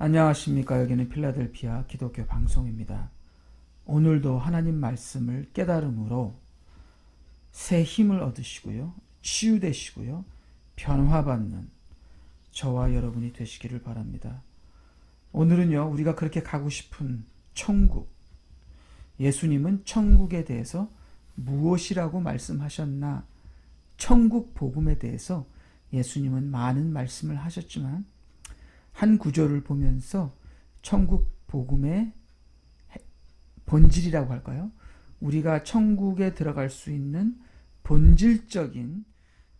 안녕하십니까. 여기는 필라델피아 기독교 방송입니다. 오늘도 하나님 말씀을 깨달음으로 새 힘을 얻으시고요. 치유되시고요. 변화받는 저와 여러분이 되시기를 바랍니다. 오늘은요, 우리가 그렇게 가고 싶은 천국, 예수님은 천국에 대해서 무엇이라고 말씀하셨나? 천국 복음에 대해서 예수님은 많은 말씀을 하셨지만 한 구절을 보면서 천국 복음의 본질이라고 할까요? 우리가 천국에 들어갈 수 있는 본질적인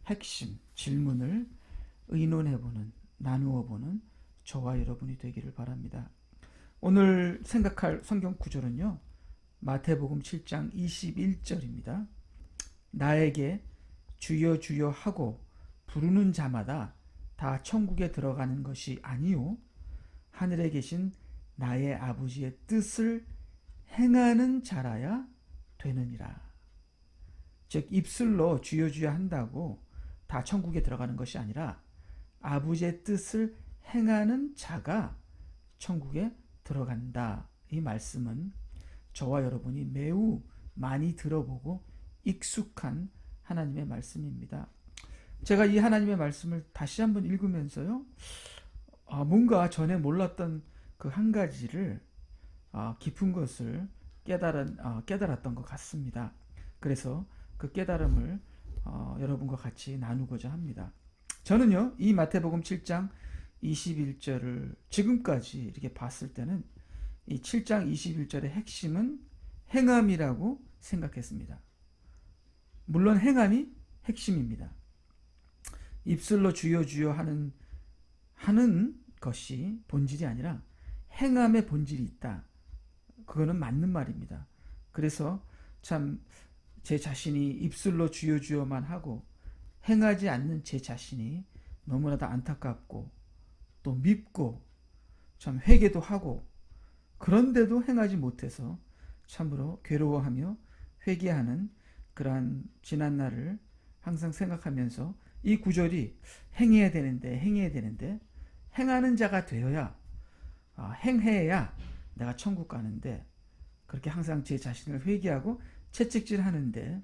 핵심, 질문을 의논해보는, 나누어보는 저와 여러분이 되기를 바랍니다. 오늘 생각할 성경 구절은요, 마태복음 7장 21절입니다. 나에게 주여 주여 하고 부르는 자마다 다 천국에 들어가는 것이 아니요 하늘에 계신 나의 아버지의 뜻을 행하는 자라야 되느니라. 즉 입술로 주여 주여 한다고 다 천국에 들어가는 것이 아니라 아버지의 뜻을 행하는 자가 천국에 들어간다. 이 말씀은 저와 여러분이 매우 많이 들어보고 익숙한 하나님의 말씀입니다. 제가 이 하나님의 말씀을 다시 한번 읽으면서요, 뭔가 전에 몰랐던 그 한 가지를 깊은 것을 깨달았던 것 같습니다. 그래서 그 깨달음을 여러분과 같이 나누고자 합니다. 저는요, 이 마태복음 7장 21절을 지금까지 이렇게 봤을 때는 이 7장 21절의 핵심은 행함이라고 생각했습니다. 물론 행함이 핵심입니다. 입술로 주여 주여 하는 것이 본질이 아니라 행함의 본질이 있다. 그거는 맞는 말입니다. 그래서 참 제 자신이 입술로 주여 주여만 하고 행하지 않는 제 자신이 너무나도 안타깝고 또 밉고 참 회개도 하고 그런데도 행하지 못해서 참으로 괴로워하며 회개하는 그러한 지난 날을 항상 생각하면서 이 구절이 행해야 되는데 행하는 자가 되어야 행해야 내가 천국 가는데 그렇게 항상 제 자신을 회개하고 채찍질하는데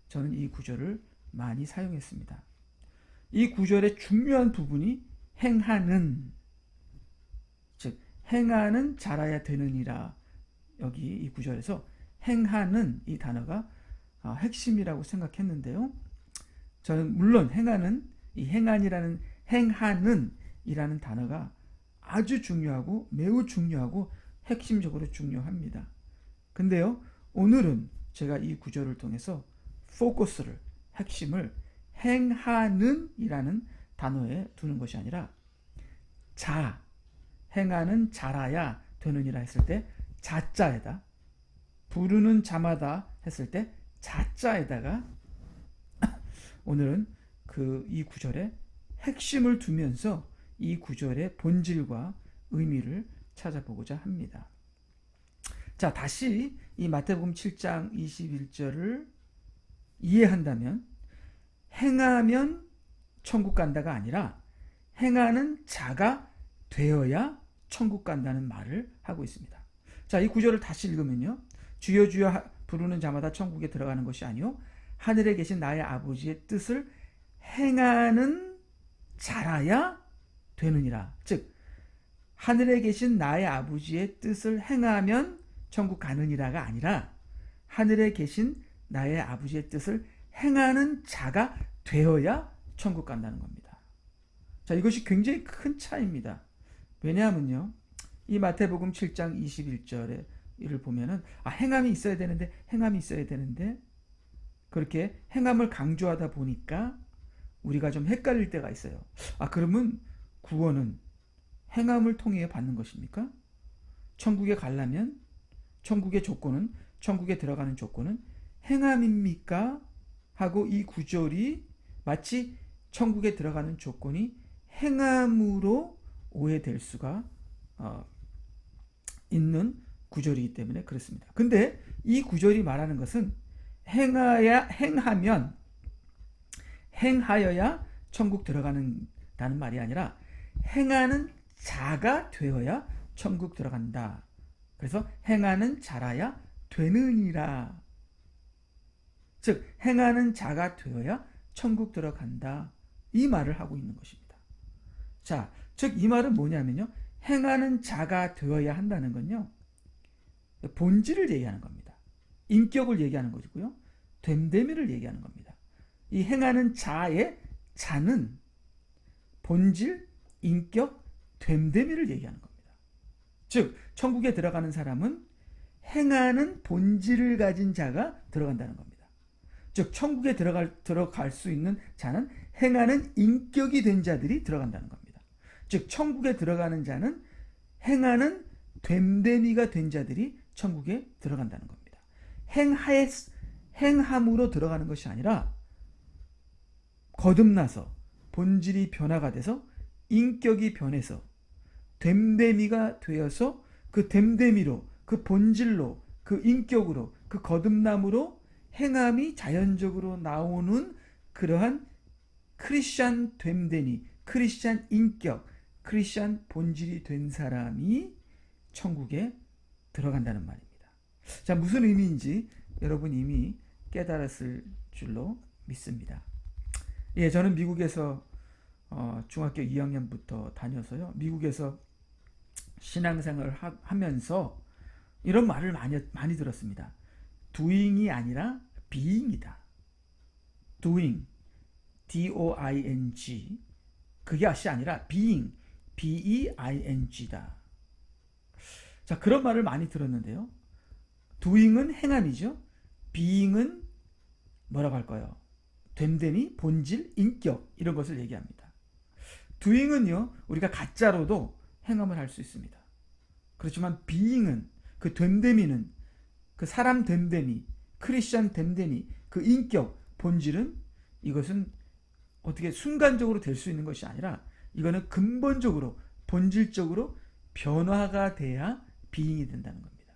저는 이 구절을 많이 사용했습니다. 이 구절의 중요한 부분이 행하는, 즉 행하는 자라야 되느니라. 여기 이 구절에서 행하는 이 단어가 핵심이라고 생각했는데요. 저는 물론 행하는, 이 행한이라는 행하는 이라는 단어가 아주 중요하고 매우 중요하고 핵심적으로 중요합니다. 근데요, 오늘은 제가 이 구절을 통해서 포커스를, 핵심을 행하는 이라는 단어에 두는 것이 아니라 자, 행하는 자라야 되느니라 했을 때 자자에다, 부르는 자마다 했을 때 자자에다가 오늘은 이 구절의 핵심을 두면서 이 구절의 본질과 의미를 찾아보고자 합니다. 자, 다시 이 마태복음 7장 21절을 이해한다면 행하면 천국 간다가 아니라 행하는 자가 되어야 천국 간다는 말을 하고 있습니다. 자, 이 구절을 다시 읽으면요. 주여 주여 부르는 자마다 천국에 들어가는 것이 아니요 하늘에 계신 나의 아버지의 뜻을 행하는 자라야 되느니라. 즉 하늘에 계신 나의 아버지의 뜻을 행하면 천국 가느니라가 아니라 하늘에 계신 나의 아버지의 뜻을 행하는 자가 되어야 천국 간다는 겁니다. 자, 이것이 굉장히 큰 차이입니다. 왜냐하면요, 이 마태복음 7장 21절에 이를 보면은 행함이 있어야 되는데 그렇게 행함을 강조하다 보니까 우리가 좀 헷갈릴 때가 있어요. 그러면 구원은 행함을 통해 받는 것입니까? 천국에 가려면 천국의 조건은, 천국에 들어가는 조건은 행함입니까? 하고 이 구절이 마치 천국에 들어가는 조건이 행함으로 오해될 수가 있는 구절이기 때문에 그렇습니다. 근데 이 구절이 말하는 것은 행하여야 천국 들어가는다는 말이 아니라 행하는 자가 되어야 천국 들어간다. 그래서 행하는 자라야 되느니라. 즉 행하는 자가 되어야 천국 들어간다. 이 말을 하고 있는 것입니다. 자, 즉 이 말은 뭐냐면요. 행하는 자가 되어야 한다는 건요. 본질을 얘기하는 겁니다. 인격을 얘기하는 것이고요. 됨됨이를 얘기하는 겁니다. 이 행하는 자의 자는 본질, 인격, 됨됨이를 얘기하는 겁니다. 즉 천국에 들어가는 사람은 행하는 본질을 가진 자가 들어간다는 겁니다. 즉 천국에 들어갈 수 있는 자는 행하는 인격이 된 자들이 들어간다는 겁니다. 즉 천국에 들어가는 자는 행하는 됨됨이가 된 자들이 천국에 들어간다는 겁니다. 행함으로 들어가는 것이 아니라 거듭나서 본질이 변화가 돼서 인격이 변해서 됨됨이가 되어서 그 됨됨이로, 그 본질로, 그 인격으로, 그 거듭남으로 행함이 자연적으로 나오는 그러한 크리스찬 됨됨이, 크리스찬 인격, 크리스찬 본질이 된 사람이 천국에 들어간다는 말입니다. 자, 무슨 의미인지 여러분 이미 깨달았을 줄로 믿습니다. 예, 저는 미국에서 중학교 2학년부터 다녀서요. 미국에서 신앙생활을 하면서 이런 말을 많이 들었습니다. doing이 아니라 being이다. doing, D-O-I-N-G. 그게 아니라 being, B-E-I-N-G다. 자, 그런 말을 많이 들었는데요. doing은 행함이죠. being은 뭐라고 할까요? 됨됨이, 본질, 인격 이런 것을 얘기합니다. doing은요, 우리가 가짜로도 행함을 할 수 있습니다. 그렇지만 being은, 그 됨됨이는, 그 사람 됨됨이, 크리스찬 됨됨이, 그 인격, 본질은 이것은 어떻게 순간적으로 될 수 있는 것이 아니라 이거는 근본적으로, 본질적으로 변화가 돼야 being이 된다는 겁니다.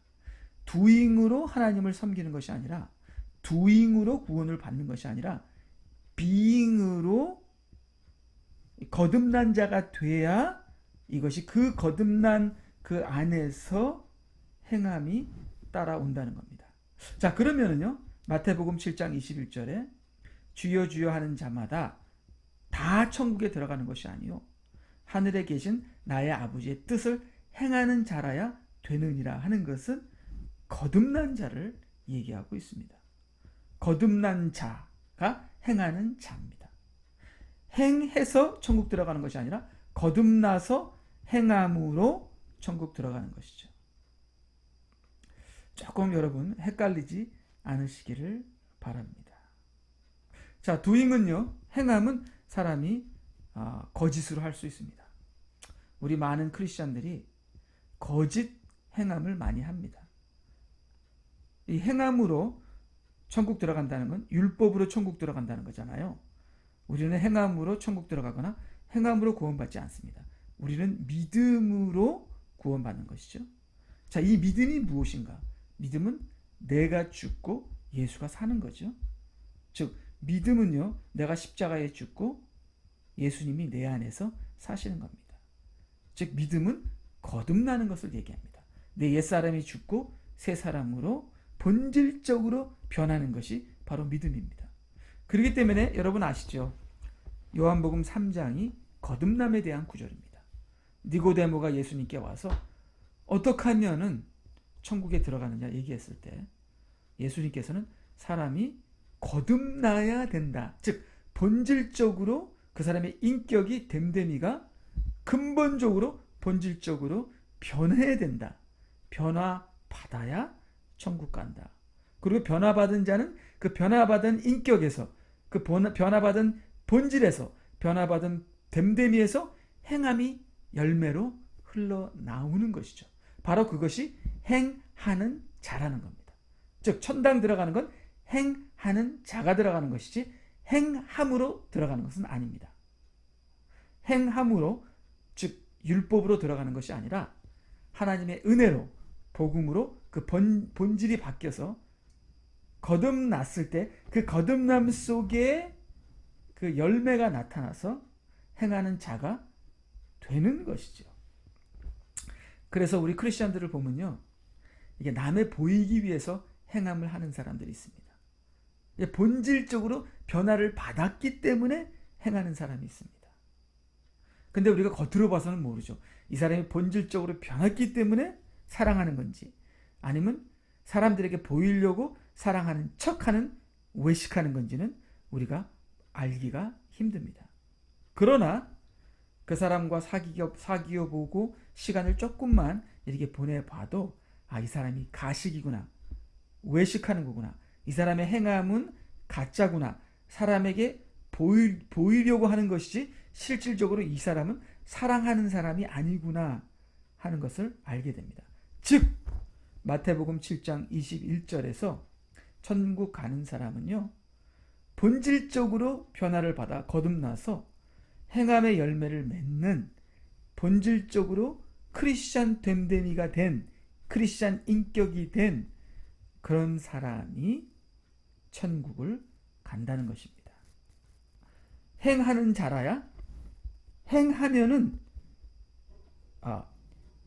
doing으로 하나님을 섬기는 것이 아니라, doing으로 구원을 받는 것이 아니라 being으로 거듭난 자가 돼야 이것이 그 거듭난 그 안에서 행함이 따라온다는 겁니다. 자, 그러면은요, 마태복음 7장 21절에 주여 주여 하는 자마다 다 천국에 들어가는 것이 아니요 하늘에 계신 나의 아버지의 뜻을 행하는 자라야 되느니라 하는 것은 거듭난 자를 얘기하고 있습니다. 거듭난 자가 행하는 자입니다. 행해서 천국 들어가는 것이 아니라 거듭나서 행함으로 천국 들어가는 것이죠. 조금 여러분 헷갈리지 않으시기를 바랍니다. 자, doing은요, 행함은 사람이 거짓으로 할 수 있습니다. 우리 많은 크리스찬들이 거짓 행함을 많이 합니다. 이 행함으로 천국 들어간다는 건 율법으로 천국 들어간다는 거잖아요. 우리는 행함으로 천국 들어가거나 행함으로 구원받지 않습니다. 우리는 믿음으로 구원받는 것이죠. 자, 이 믿음이 무엇인가? 믿음은 내가 죽고 예수가 사는 거죠. 즉 믿음은요, 내가 십자가에 죽고 예수님이 내 안에서 사시는 겁니다. 즉 믿음은 거듭나는 것을 얘기합니다. 내 옛사람이 죽고 새 사람으로 본질적으로 변하는 것이 바로 믿음입니다. 그렇기 때문에 여러분 아시죠? 요한복음 3장이 거듭남에 대한 구절입니다. 니고데모가 예수님께 와서 어떻게 하면은 천국에 들어가느냐 얘기했을 때 예수님께서는 사람이 거듭나야 된다. 즉 본질적으로 그 사람의 인격이 됨됨이가 근본적으로 본질적으로 변해야 된다. 변화받아야 천국 간다. 그리고 변화받은 자는 그 변화받은 인격에서, 그 변화받은 본질에서, 변화받은 됨됨이에서 행함이 열매로 흘러나오는 것이죠. 바로 그것이 행하는 자라는 겁니다. 즉 천당 들어가는 건 행하는 자가 들어가는 것이지 행함으로 들어가는 것은 아닙니다. 행함으로, 즉 율법으로 들어가는 것이 아니라 하나님의 은혜로, 복음으로 그 본질이 바뀌어서 거듭났을 때 그 거듭남 속에 그 열매가 나타나서 행하는 자가 되는 것이죠. 그래서 우리 크리스천들을 보면요, 이게 남의 보이기 위해서 행함을 하는 사람들이 있습니다. 본질적으로 변화를 받았기 때문에 행하는 사람이 있습니다. 근데 우리가 겉으로 봐서는 모르죠. 이 사람이 본질적으로 변했기 때문에 사랑하는 건지, 아니면 사람들에게 보이려고 사랑하는 척하는, 외식하는 건지는 우리가 알기가 힘듭니다. 그러나 그 사람과 사귀어 보고 시간을 조금만 이렇게 보내봐도, 이 사람이 가식이구나, 외식하는 거구나, 이 사람의 행함은 가짜구나, 사람에게 보이려고 하는 것이지 실질적으로 이 사람은 사랑하는 사람이 아니구나 하는 것을 알게 됩니다. 즉 마태복음 7장 21절에서 천국 가는 사람은요, 본질적으로 변화를 받아 거듭나서 행함의 열매를 맺는, 본질적으로 크리스찬 됨됨이가 된, 크리스찬 인격이 된 그런 사람이 천국을 간다는 것입니다. 행하는 자라야, 행하면은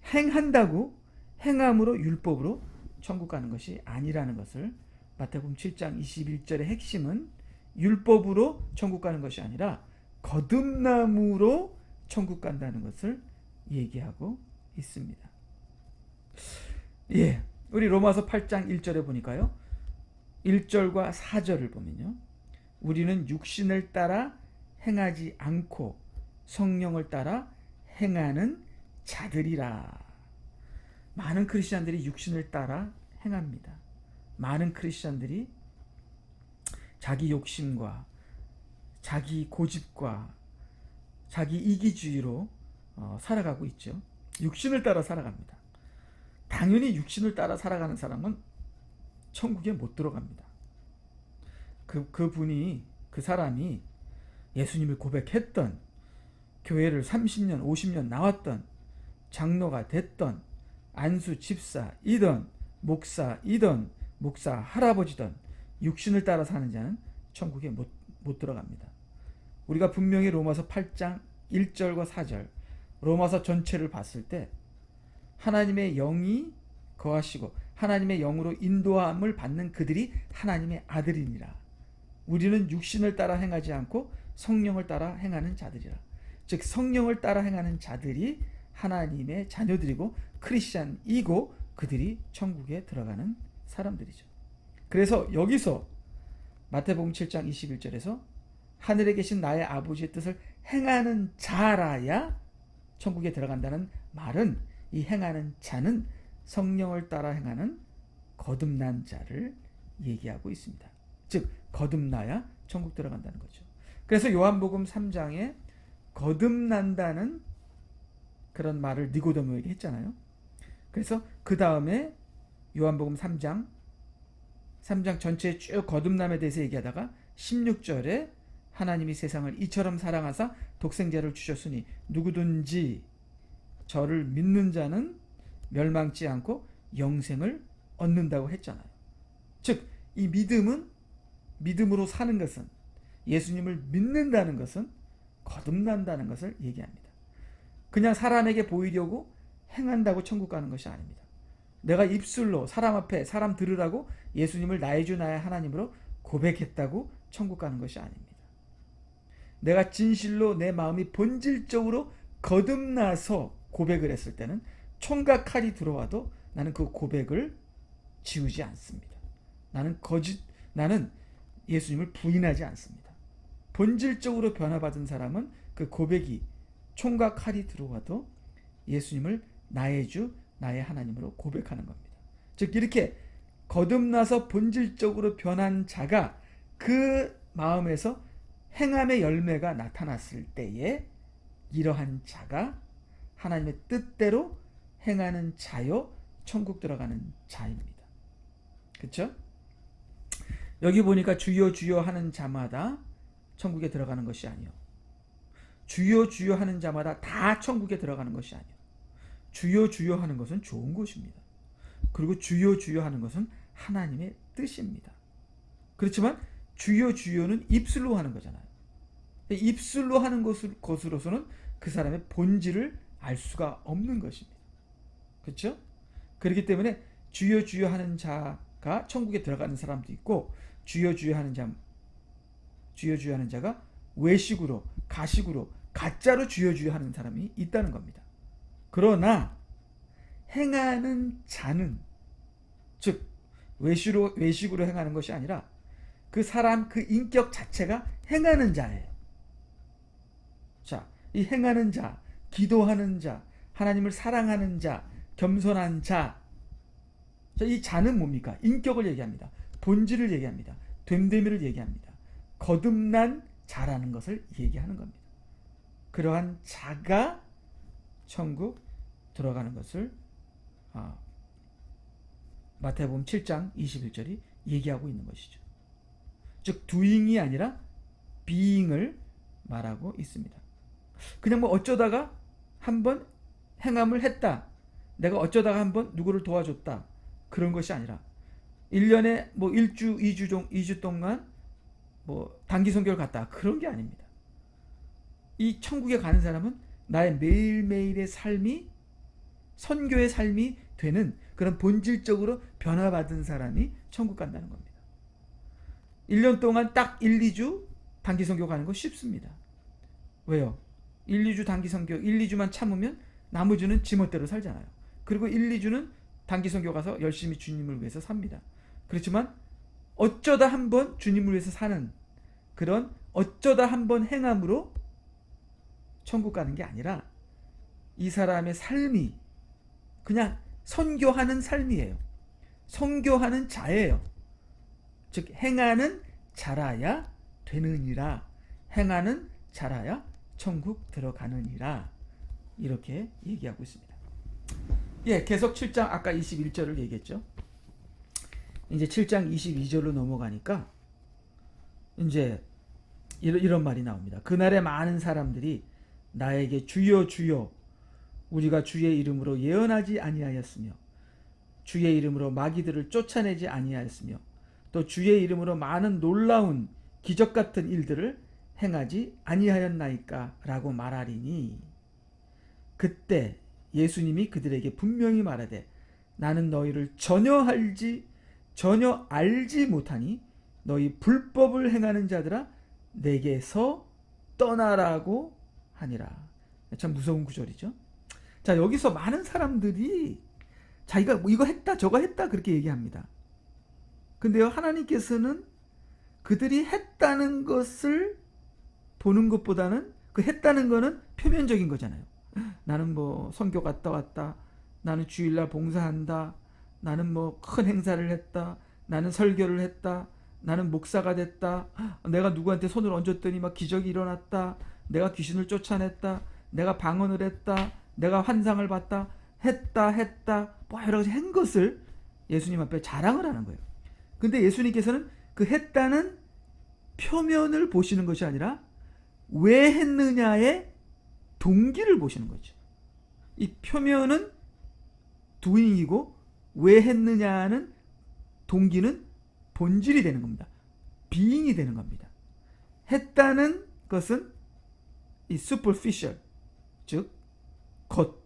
행한다고 행함으로 율법으로 천국 가는 것이 아니라는 것을, 마태복음 7장 21절의 핵심은 율법으로 천국 가는 것이 아니라 거듭남으로 천국 간다는 것을 얘기하고 있습니다. 예, 우리 로마서 8장 1절에 보니까요, 1절과 4절을 보면요, 우리는 육신을 따라 행하지 않고 성령을 따라 행하는 자들이라. 많은 크리스천들이 육신을 따라 행합니다. 많은 크리스천들이 자기 욕심과 자기 고집과 자기 이기주의로 살아가고 있죠. 육신을 따라 살아갑니다. 당연히 육신을 따라 살아가는 사람은 천국에 못 들어갑니다. 그 사람이 예수님을 고백했던, 교회를 30년 50년 나왔던, 장로가 됐던, 안수 집사이던, 목사이던, 목사 할아버지든 육신을 따라 사는 자는 천국에 못 들어갑니다. 우리가 분명히 로마서 8장 1절과 4절, 로마서 전체를 봤을 때 하나님의 영이 거하시고 하나님의 영으로 인도함을 받는 그들이 하나님의 아들이니라. 우리는 육신을 따라 행하지 않고 성령을 따라 행하는 자들이라. 즉 성령을 따라 행하는 자들이 하나님의 자녀들이고 크리스찬이고 그들이 천국에 들어가는 사람들이죠. 그래서 여기서 마태복음 7장 21절에서 하늘에 계신 나의 아버지의 뜻을 행하는 자라야 천국에 들어간다는 말은, 이 행하는 자는 성령을 따라 행하는 거듭난 자를 얘기하고 있습니다. 즉 거듭나야 천국 들어간다는 거죠. 그래서 요한복음 3장에 거듭난다는 그런 말을 니고데모에게 했잖아요. 그래서 그 다음에 요한복음 3장 전체에 쭉 거듭남에 대해서 얘기하다가 16절에 하나님이 세상을 이처럼 사랑하사 독생자를 주셨으니 누구든지 저를 믿는 자는 멸망치 않고 영생을 얻는다고 했잖아요. 즉 이 믿음으로 사는 것은, 예수님을 믿는다는 것은 거듭난다는 것을 얘기합니다. 그냥 사람에게 보이려고 행한다고 천국 가는 것이 아닙니다. 내가 입술로 사람 앞에 사람 들으라고 예수님을 나의 주 나의 하나님으로 고백했다고 천국 가는 것이 아닙니다. 내가 진실로 내 마음이 본질적으로 거듭나서 고백을 했을 때는 총과 칼이 들어와도 나는 그 고백을 지우지 않습니다. 나는 예수님을 부인하지 않습니다. 본질적으로 변화받은 사람은 그 고백이 총과 칼이 들어와도 예수님을 나의 주 나의 하나님으로 고백하는 겁니다. 즉 이렇게 거듭나서 본질적으로 변한 자가 그 마음에서 행함의 열매가 나타났을 때에 이러한 자가 하나님의 뜻대로 행하는 자요 천국 들어가는 자입니다. 그렇죠? 여기 보니까 주여 주여 하는 자마다 천국에 들어가는 것이 아니요, 주여 주여 하는 자마다 다 천국에 들어가는 것이 아니요, 주여 주여 하는 것은 좋은 것입니다. 그리고 주여 주여 하는 것은 하나님의 뜻입니다. 그렇지만 주여 주여는 입술로 하는 거잖아요. 입술로 하는 것으로서는 그 사람의 본질을 알 수가 없는 것입니다. 그렇죠? 그렇기 때문에 주여 주여 하는 자가 천국에 들어가는 사람도 있고, 주여 주여 하는 자가 외식으로, 가식으로, 가짜로 주여 주여 하는 사람이 있다는 겁니다. 그러나 행하는 자는, 즉 외식으로 행하는 것이 아니라 그 사람 그 인격 자체가 행하는 자예요. 자, 이 행하는 자, 기도하는 자, 하나님을 사랑하는 자, 겸손한 자. 자, 이 자는 뭡니까? 인격을 얘기합니다. 본질을 얘기합니다. 됨됨이를 얘기합니다. 거듭난 자라는 것을 얘기하는 겁니다. 그러한 자가 천국 들어가는 것을 마태복음 7장 21절이 얘기하고 있는 것이죠. 즉 doing이 아니라 being을 말하고 있습니다. 그냥 뭐 어쩌다가 한번 행함을 했다, 내가 어쩌다가 한번 누구를 도와줬다, 그런 것이 아니라 1년에 뭐 1주, 2주 동안 뭐 단기 선교를 갔다, 그런 게 아닙니다. 이 천국에 가는 사람은 나의 매일매일의 삶이 선교의 삶이 되는 그런 본질적으로 변화받은 사람이 천국 간다는 겁니다. 1년 동안 딱 1, 2주 단기 선교 가는 거 쉽습니다. 왜요? 1, 2주 단기 선교 1, 2주만 참으면 나머지는 지멋대로 살잖아요. 그리고 1, 2주는 단기 선교 가서 열심히 주님을 위해서 삽니다. 그렇지만 어쩌다 한번 주님을 위해서 사는 그런 어쩌다 한번 행함으로 천국 가는 게 아니라 이 사람의 삶이 그냥 선교하는 삶이에요. 선교하는 자예요. 즉 행하는 자라야 되느니라, 행하는 자라야 천국 들어가느니라, 이렇게 얘기하고 있습니다. 예, 계속 7장 아까 21절을 얘기했죠. 이제 7장 22절로 넘어가니까 이제 이런 말이 나옵니다. 그날에 많은 사람들이 나에게 주여 주여 우리가 주의 이름으로 예언하지 아니하였으며 주의 이름으로 마귀들을 쫓아내지 아니하였으며 또 주의 이름으로 많은 놀라운 기적 같은 일들을 행하지 아니하였나이까 라고 말하리니, 그때 예수님이 그들에게 분명히 말하되 나는 너희를 전혀 알지 못하니 너희 불법을 행하는 자들아 내게서 떠나라고 하니라. 참 무서운 구절이죠. 자, 여기서 많은 사람들이 자기가 뭐 이거 했다 저거 했다 그렇게 얘기합니다. 근데요, 하나님께서는 그들이 했다는 것을 보는 것보다는 그 했다는 거는 표면적인 거잖아요. 나는 뭐 선교 갔다 왔다, 나는 주일날 봉사한다, 나는 뭐 큰 행사를 했다, 나는 설교를 했다, 나는 목사가 됐다, 내가 누구한테 손을 얹었더니 막 기적이 일어났다, 내가 귀신을 쫓아냈다, 내가 방언을 했다, 내가 환상을 봤다, 했다 뭐 여러 가지 한 것을 예수님 앞에 자랑을 하는 거예요. 근데 예수님께서는 그 했다는 표면을 보시는 것이 아니라 왜 했느냐의 동기를 보시는 거죠. 이 표면은 doing이고 왜 했느냐는 동기는 본질이 되는 겁니다. being이 되는 겁니다. 했다는 것은 이 superficial, 즉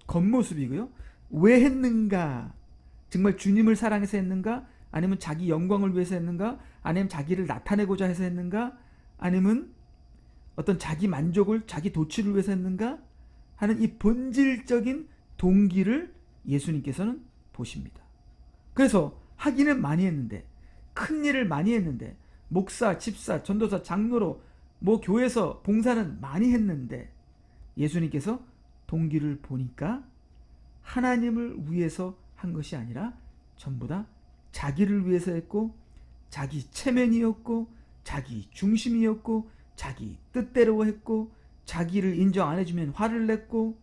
겉모습이고요. 왜 했는가? 정말 주님을 사랑해서 했는가? 아니면 자기 영광을 위해서 했는가? 아니면 자기를 나타내고자 해서 했는가? 아니면 어떤 자기 만족을, 자기 도취를 위해서 했는가? 하는 이 본질적인 동기를 예수님께서는 보십니다. 그래서 하기는 많이 했는데, 큰 일을 많이 했는데, 목사, 집사, 전도사, 장로로 뭐 교회에서 봉사는 많이 했는데 예수님께서 동기를 보니까 하나님을 위해서 한 것이 아니라 전부 다 자기를 위해서 했고, 자기 체면이었고, 자기 중심이었고, 자기 뜻대로 했고, 자기를 인정 안 해주면 화를 냈고,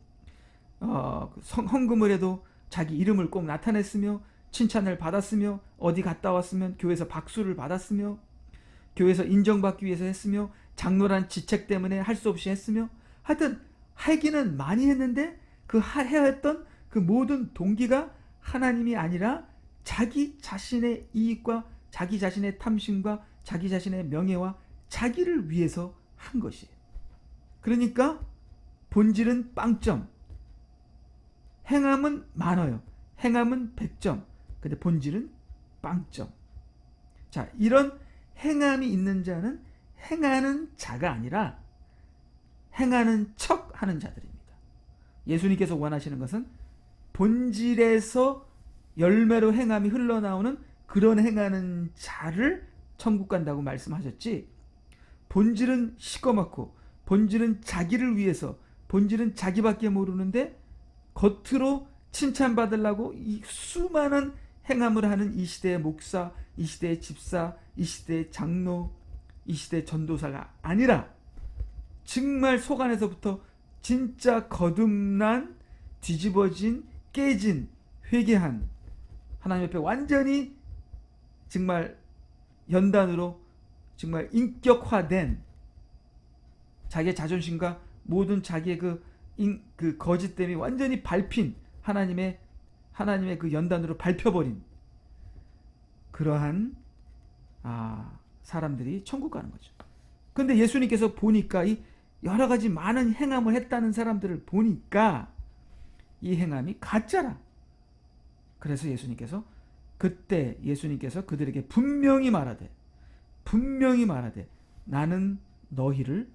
헌금을 해도 자기 이름을 꼭 나타냈으며, 칭찬을 받았으며, 어디 갔다 왔으면 교회에서 박수를 받았으며, 교회에서 인정받기 위해서 했으며, 장로란 지책 때문에 할 수 없이 했으며, 하여튼 하기는 많이 했는데 그 해왔던 그 모든 동기가 하나님이 아니라 자기 자신의 이익과 자기 자신의 탐심과 자기 자신의 명예와 자기를 위해서 한 것이에요. 그러니까 본질은 빵점, 행함은 많아요. 행함은 100점. 근데 본질은 0점. 자, 이런 행함이 있는 자는 행하는 자가 아니라 행하는 척 하는 자들입니다. 예수님께서 원하시는 것은 본질에서 열매로 행함이 흘러나오는 그런 행하는 자를 천국 간다고 말씀하셨지, 본질은 시꺼멓고 본질은 자기를 위해서, 본질은 자기밖에 모르는데 겉으로 칭찬받으려고 이 수많은 행함을 하는 이 시대의 목사, 이 시대의 집사, 이 시대의 장로, 이 시대의 전도사가 아니라 정말 속 안에서부터 진짜 거듭난, 뒤집어진, 깨진, 회개한, 하나님 옆에 완전히 정말 연단으로 정말 인격화된, 자기의 자존심과 모든 자기의 그 거짓됨이 완전히 밟힌 하나님의 그 연단으로 밟혀버린 그러한 사람들이 천국 가는 거죠. 근데 예수님께서 보니까 이 여러 가지 많은 행함을 했다는 사람들을 보니까 이 행함이 가짜라. 그래서 그때 예수님께서 그들에게 분명히 말하되 나는 너희를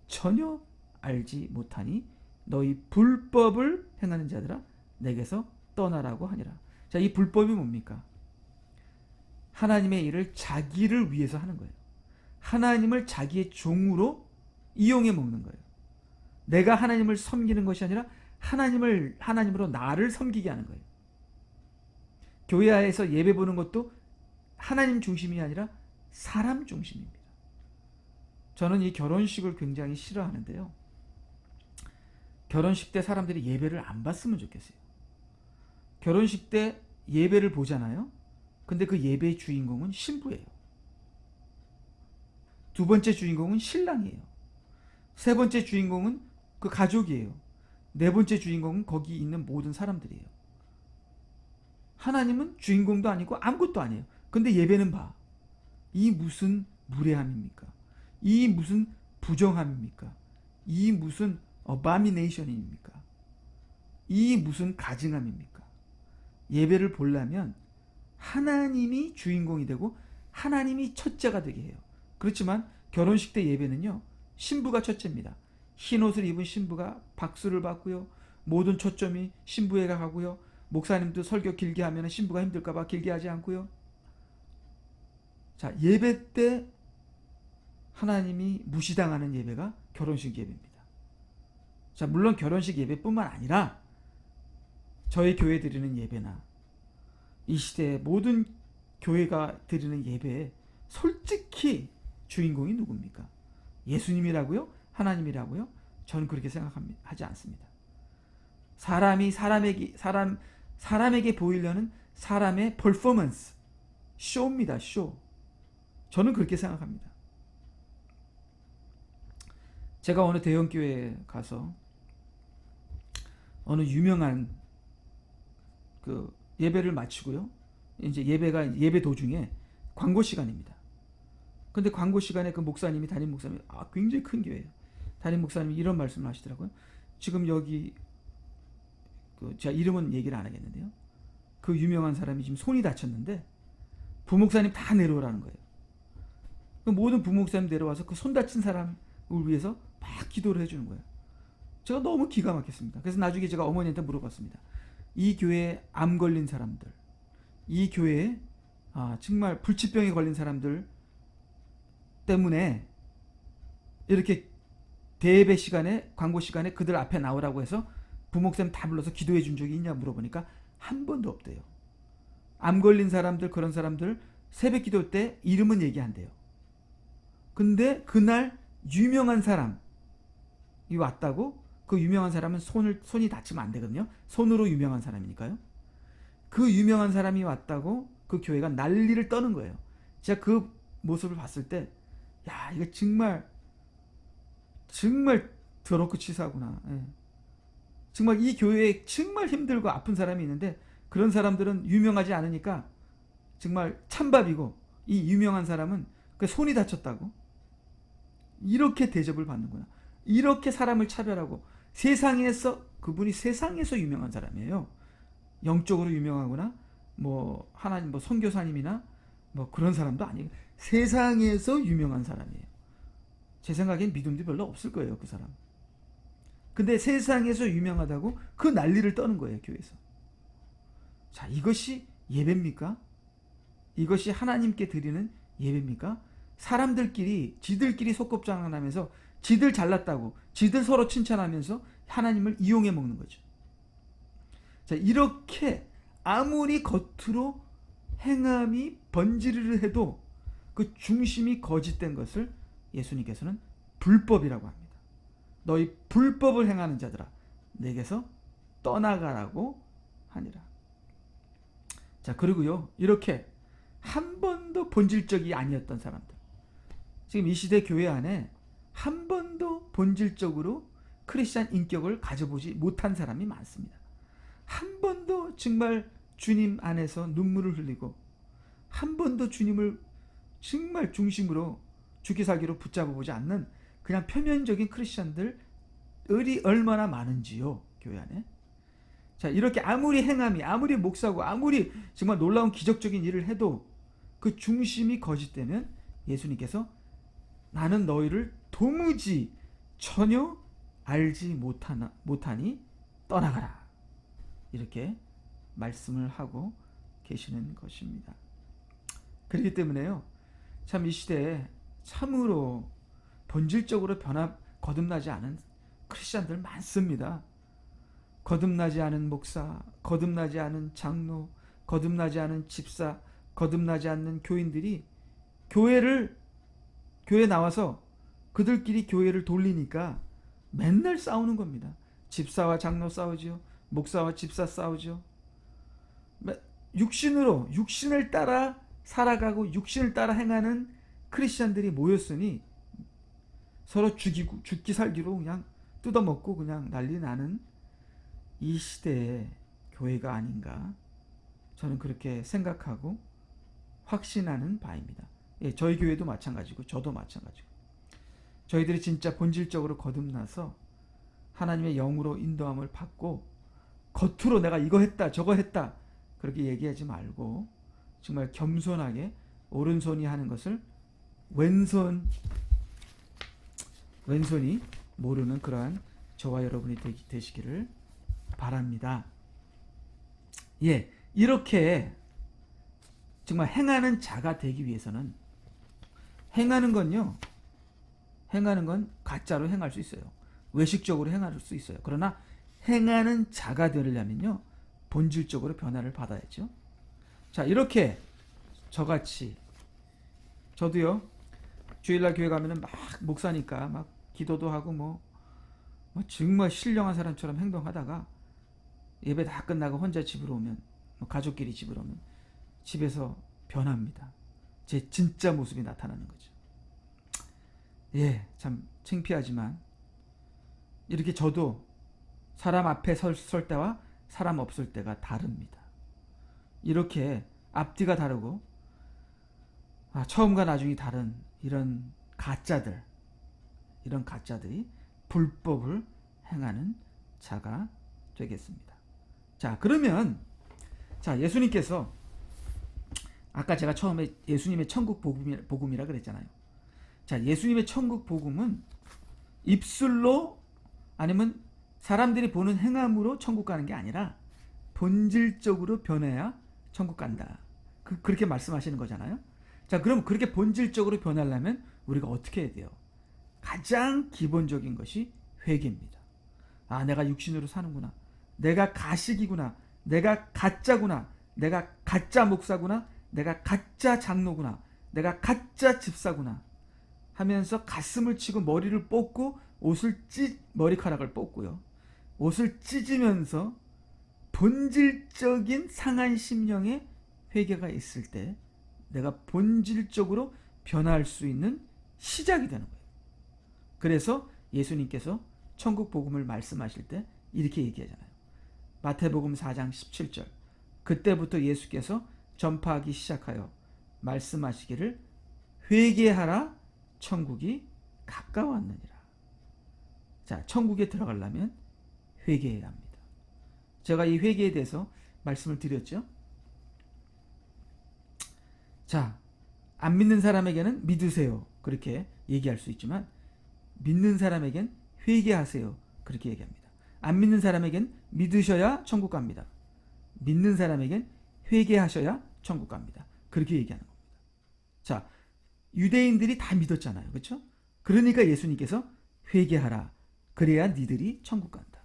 전혀 알지 못하니 너희 불법을 행하는 자들아 내게서 떠나라고 하니라. 자, 이 불법이 뭡니까? 하나님의 일을 자기를 위해서 하는 거예요. 하나님을 자기의 종으로 이용해 먹는 거예요. 내가 하나님을 섬기는 것이 아니라 하나님으로 나를 섬기게 하는 거예요. 교회 안에서 예배 보는 것도 하나님 중심이 아니라 사람 중심입니다. 저는 이 결혼식을 굉장히 싫어하는데요. 결혼식 때 사람들이 예배를 안 봤으면 좋겠어요. 결혼식 때 예배를 보잖아요. 근데 그 예배의 주인공은 신부예요. 두 번째 주인공은 신랑이에요. 세 번째 주인공은 그 가족이에요. 네 번째 주인공은 거기 있는 모든 사람들이에요. 하나님은 주인공도 아니고 아무것도 아니에요. 근데 예배는 봐. 이 무슨 무례함입니까? 이 무슨 부정함입니까? 이 무슨 어바미네이션입니까? 이 무슨 가증함입니까? 예배를 보려면 하나님이 주인공이 되고 하나님이 첫째가 되게 해요. 그렇지만 결혼식 때 예배는요, 신부가 첫째입니다. 흰 옷을 입은 신부가 박수를 받고요, 모든 초점이 신부에 가고요, 목사님도 설교 길게 하면 신부가 힘들까봐 길게 하지 않고요. 자, 예배 때 하나님이 무시당하는 예배가 결혼식 예배입니다. 자, 물론 결혼식 예배뿐만 아니라 저희 교회 드리는 예배나 이 시대의 모든 교회가 드리는 예배에 솔직히 주인공이 누굽니까? 예수님이라고요? 하나님이라고요? 저는 그렇게 생각하지 않습니다. 사람에게 보이려는 사람의 퍼포먼스, 쇼입니다. 쇼. 저는 그렇게 생각합니다. 제가 어느 대형 교회에 가서 어느 유명한 그 예배를 마치고요, 이제 예배 도중에 광고 시간입니다. 근데 광고 시간에 그 목사님이, 담임 목사님이, 굉장히 큰 교회예요. 담임 목사님이 이런 말씀을 하시더라고요. 지금 여기 제가 이름은 얘기를 안 하겠는데요, 그 유명한 사람이 지금 손이 다쳤는데 부목사님 다 내려오라는 거예요. 모든 부목사님 내려와서 그 손 다친 사람을 위해서 막 기도를 해주는 거예요. 제가 너무 기가 막혔습니다. 그래서 나중에 제가 어머니한테 물어봤습니다. 이 교회에 암 걸린 사람들, 이 교회에 정말 불치병에 걸린 사람들 때문에 이렇게 대예배 시간에, 광고 시간에 그들 앞에 나오라고 해서 부목사님 다 불러서 기도해 준 적이 있냐 물어보니까 한 번도 없대요. 암 걸린 사람들, 그런 사람들 새벽 기도 때 이름은 얘기한대요. 근데 그날 유명한 사람이 왔다고, 그 유명한 사람은 손이 다치면 안 되거든요. 손으로 유명한 사람이니까요. 그 유명한 사람이 왔다고 그 교회가 난리를 떠는 거예요. 제가 그 모습을 봤을 때, 야, 이거 정말 더럽고 치사하구나. 예. 정말 이 교회에 정말 힘들고 아픈 사람이 있는데 그런 사람들은 유명하지 않으니까 정말 찬밥이고, 이 유명한 사람은 그 손이 다쳤다고 이렇게 대접을 받는구나. 이렇게 사람을 차별하고, 그분이 세상에서 유명한 사람이에요. 영적으로 유명하거나 뭐 하나님 뭐 선교사님이나 뭐 그런 사람도 아니에요. 세상에서 유명한 사람이에요. 제 생각엔 믿음도 별로 없을 거예요, 그 사람. 근데 세상에서 유명하다고 그 난리를 떠는 거예요, 교회에서. 자, 이것이 예배입니까? 이것이 하나님께 드리는 예배입니까? 사람들끼리 지들끼리 소꿉장난하면서 지들 잘났다고 지들 서로 칭찬하면서 하나님을 이용해 먹는 거죠. 자, 이렇게 아무리 겉으로 행함이 번지르르 해도 그 중심이 거짓된 것을 예수님께서는 불법이라고 합니다. 너희 불법을 행하는 자들아, 내게서 떠나가라고 하니라. 자, 그리고요, 이렇게 한 번도 본질적이 아니었던 사람들, 지금 이 시대 교회 안에 한 번도 본질적으로 크리스찬 인격을 가져보지 못한 사람이 많습니다. 한 번도 정말 주님 안에서 눈물을 흘리고 한 번도 주님을 정말 중심으로 죽기 살기로 붙잡아보지 않는 그냥 표면적인 크리스찬들이 얼마나 많은지요, 교회 안에. 자, 이렇게 아무리 행함이, 아무리 목사고, 아무리 정말 놀라운 기적적인 일을 해도 그 중심이 거짓되면 예수님께서 나는 너희를 도무지 전혀 알지 못하니 떠나가라, 이렇게 말씀을 하고 계시는 것입니다. 그렇기 때문에요, 참 이 시대에 참으로 본질적으로 거듭나지 않은 크리스찬들 많습니다. 거듭나지 않은 목사, 거듭나지 않은 장로, 거듭나지 않은 집사, 거듭나지 않는 교인들이 교회에 나와서 그들끼리 교회를 돌리니까 맨날 싸우는 겁니다. 집사와 장로 싸우죠. 목사와 집사 싸우죠. 육신을 따라 살아가고 육신을 따라 행하는 크리스찬들이 모였으니 서로 죽기 살기로 그냥 뜯어먹고 그냥 난리 나는 이 시대의 교회가 아닌가, 저는 그렇게 생각하고 확신하는 바입니다. 예, 저희 교회도 마찬가지고 저도 마찬가지고, 저희들이 진짜 본질적으로 거듭나서 하나님의 영으로 인도함을 받고 겉으로 내가 이거 했다 저거 했다 그렇게 얘기하지 말고 정말 겸손하게 오른손이 하는 것을 왼손이 모르는 그러한 저와 여러분이 되시기를 바랍니다. 예, 이렇게 정말 행하는 자가 되기 위해서는, 행하는 건 가짜로 행할 수 있어요. 외식적으로 행할 수 있어요. 그러나 행하는 자가 되려면요, 본질적으로 변화를 받아야죠. 자, 이렇게 저같이, 저도요, 주일날 교회 가면은 막 목사니까 막 기도도 하고 뭐 정말 신령한 사람처럼 행동하다가 예배 다 끝나고 혼자 집으로 오면, 가족끼리 집으로 오면 집에서 변합니다. 제 진짜 모습이 나타나는 거죠. 예, 참 창피하지만 이렇게 저도 사람 앞에 설 때와 사람 없을 때가 다릅니다. 이렇게 앞뒤가 다르고 처음과 나중이 다른 이런 가짜들이 불법을 행하는 자가 되겠습니다. 자, 그러면 예수님께서 아까 제가 처음에 예수님의 천국 복음이라 그랬잖아요. 자, 예수님의 천국 복음은 입술로 아니면 사람들이 보는 행함으로 천국 가는 게 아니라 본질적으로 변해야 천국 간다, 그렇게 말씀하시는 거잖아요. 자, 그럼 그렇게 본질적으로 변하려면 우리가 어떻게 해야 돼요? 가장 기본적인 것이 회개입니다. 내가 육신으로 사는구나, 내가 가식이구나, 내가 가짜구나, 내가 가짜 목사구나, 내가 가짜 장로구나, 내가 가짜 집사구나 하면서 가슴을 치고 머리를 뽑고 머리카락을 뽑고요, 옷을 찢으면서 본질적인 상한 심령의 회개가 있을 때 내가 본질적으로 변화할 수 있는 시작이 되는 거예요. 그래서 예수님께서 천국 복음을 말씀하실 때 이렇게 얘기하잖아요. 마태복음 4장 17절, 그때부터 예수께서 전파하기 시작하여 말씀하시기를 회개하라, 천국이 가까웠느니라. 자, 천국에 들어가려면 회개해야 합니다. 제가 이 회개에 대해서 말씀을 드렸죠. 자, 안 믿는 사람에게는 믿으세요, 그렇게 얘기할 수 있지만 믿는 사람에겐 회개하세요, 그렇게 얘기합니다. 안 믿는 사람에겐 믿으셔야 천국 갑니다. 믿는 사람에겐 회개하셔야 천국 갑니다. 그렇게 얘기하는 겁니다. 자, 유대인들이 다 믿었잖아요. 그렇죠? 그러니까 예수님께서 회개하라. 그래야 니들이 천국 간다.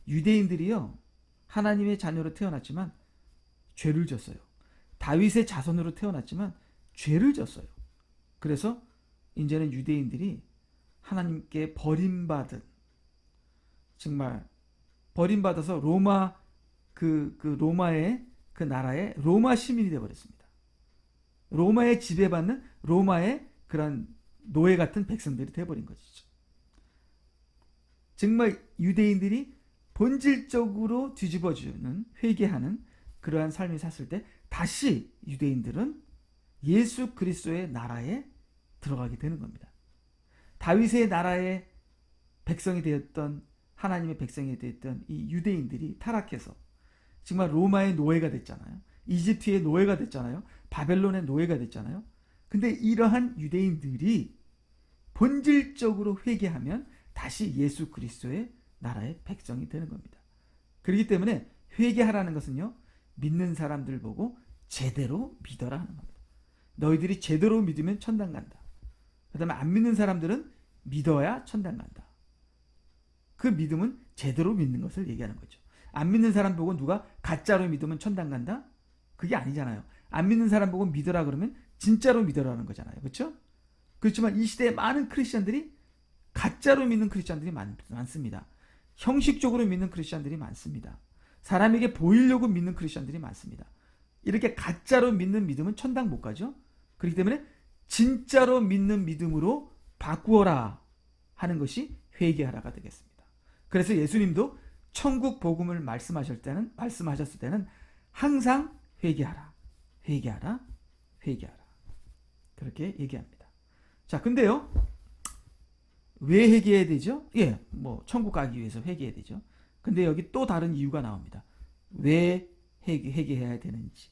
유대인들이요, 하나님의 자녀로 태어났지만 죄를 졌어요. 다윗의 자손으로 태어났지만 죄를 졌어요. 그래서 이제는 유대인들이 하나님께 버림받은, 정말 버림받아서 로마 로마의 그 나라의 로마 시민이 되어 버렸습니다. 로마에 지배받는 로마의 그런 노예 같은 백성들이 되어 버린 것이죠. 정말 유대인들이 본질적으로 뒤집어주는, 회개하는 그러한 삶을 샀을 때 다시 유대인들은 예수 그리스도의 나라에 들어가게 되는 겁니다. 다윗의 나라의 백성이 되었던, 하나님의 백성이 되었던 이 유대인들이 타락해서 정말 로마의 노예가 됐잖아요. 이집트의 노예가 됐잖아요. 바벨론의 노예가 됐잖아요. 근데 이러한 유대인들이 본질적으로 회개하면 다시 예수 그리스도의 나라의 백성이 되는 겁니다. 그렇기 때문에 회개하라는 것은요, 믿는 사람들 보고 제대로 믿어라 하는 겁니다. 너희들이 제대로 믿으면 천당 간다. 그 다음에 안 믿는 사람들은 믿어야 천당 간다. 그 믿음은 제대로 믿는 것을 얘기하는 거죠. 안 믿는 사람 보고 누가 가짜로 믿으면 천당 간다? 그게 아니잖아요. 안 믿는 사람 보고 믿어라 그러면 진짜로 믿어라는 거잖아요. 그렇죠? 그렇지만 이 시대에 많은 크리스찬들이 가짜로 믿는 크리스찬들이 많습니다. 형식적으로 믿는 크리스찬들이 많습니다. 사람에게 보이려고 믿는 크리스찬들이 많습니다. 이렇게 가짜로 믿는 믿음은 천당 못 가죠. 그렇기 때문에 진짜로 믿는 믿음으로 바꾸어라 하는 것이 회개하라가 되겠습니다. 그래서 예수님도 천국 복음을 말씀하셨을 때는 항상 회개하라, 회개하라, 회개하라, 그렇게 얘기합니다. 자, 근데요, 왜 회개해야 되죠? 천국 가기 위해서 회개해야 되죠. 근데 여기 또 다른 이유가 나옵니다. 왜 회개해야 되는지.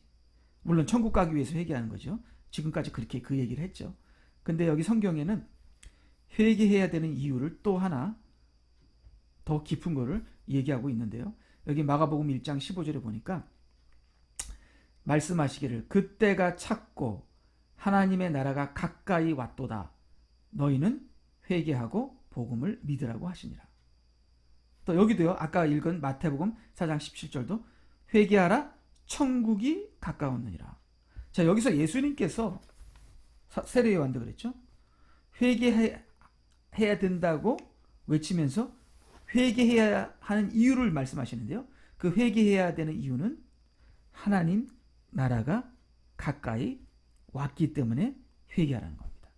물론 천국 가기 위해서 회개하는 거죠. 지금까지 그렇게 그 얘기를 했죠. 근데 여기 성경에는 회개해야 되는 이유를 또 하나 더 깊은 거를 얘기하고 있는데요. 여기 마가복음 1장 15절에 보니까 말씀하시기를 그때가 찼고 하나님의 나라가 가까이 왔도다. 너희는 회개하고 복음을 믿으라고 하시니라. 또 여기도요, 아까 읽은 마태복음 4장 17절도 회개하라 천국이 가까웠느니라. 자, 여기서 예수님께서 세례 요한도 그랬죠. 회개해야 된다고 외치면서 회개해야 하는 이유를 말씀하시는데요. 그 회개해야 되는 이유는 하나님 나라가 가까이 왔기 때문에 회개하라는 겁니다.